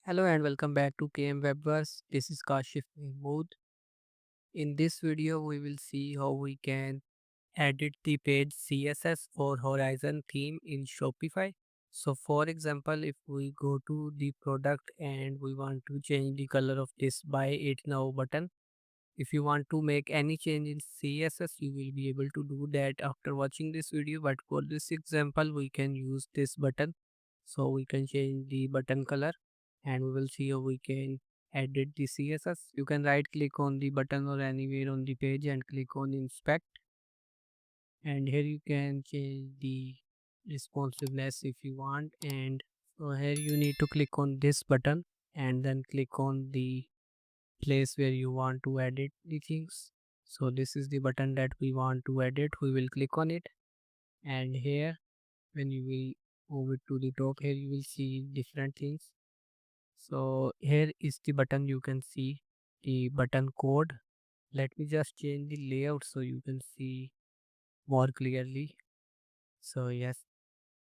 Hello and welcome back to KM Webverse. This is Kashif Mahmood. In this video, we will see how we can edit the page CSS for Horizon theme in Shopify. So for example, if we go to the product and we want to change the color of this buy it now button, if you want to make any change in CSS, you will be able to do that after watching this video. But for this example, we can use this button. So we can change the button color and we will see how we can edit the CSS. You can right click on the button or anywhere on the page and click on inspect. And here you can change the responsiveness if you want. And so here you need to click on this button and then click on the place where you want to edit the things. So this is the button that we want to edit. We will click on it, and here when you will move it to the top, here you will see different things. So here is the button. You can see the button code. Let me just change the layout so you can see more clearly. So yes,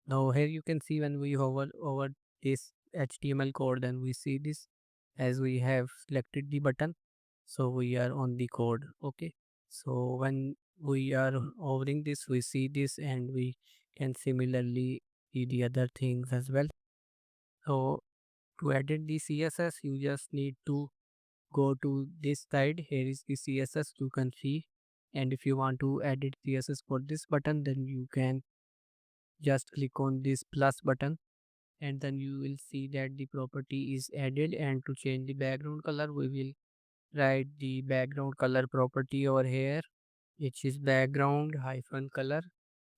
now here you can see when we hover over this HTML code, then we see this as we have selected the button. So we are on the code. Okay. So when we are hovering this, we see this and we can similarly see the other things as well. So to edit the CSS, you just need to go to this side. Here is the CSS you can see. And if you want to edit CSS for this button, then you can just click on this plus button and then you will see that the property is added. And to change the background color, we will write the background color property over here, which is background hyphen color,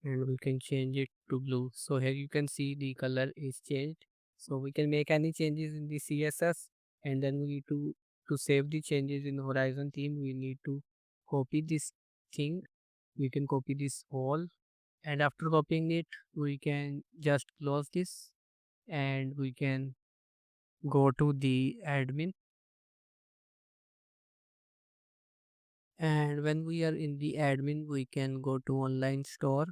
and we can change it to blue. So here you can see the color is changed. So we can make any changes in the CSS, and then we need to save the changes in Horizon theme. We need to copy this thing. We can copy this all, and after copying it, we can just close this and we can go to the admin. And when we are in the admin, we can go to online store,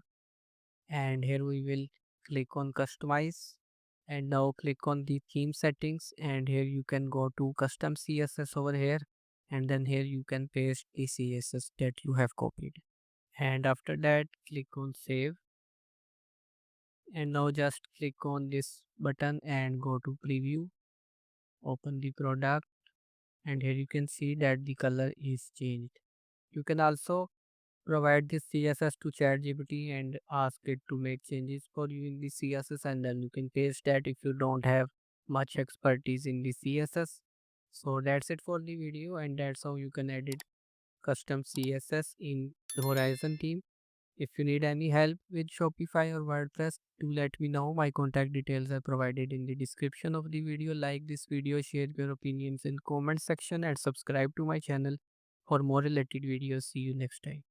and here we will click on customize, and now click on the theme settings, and here you can go to custom CSS over here, and then here you can paste the CSS that you have copied, and after that click on save. And now just click on this button and go to preview, open the product, and here you can see that the color is changed. You can also provide this CSS to ChatGPT and ask it to make changes for you in the CSS, and then you can paste that if you don't have much expertise in the CSS. So that's it for the video, and that's how you can edit custom CSS in the Horizon theme. If you need any help with Shopify or WordPress, do let me know. My contact details are provided in the description of the video. Like this video, share your opinions in comment section, and subscribe to my channel for more related videos. See you next time.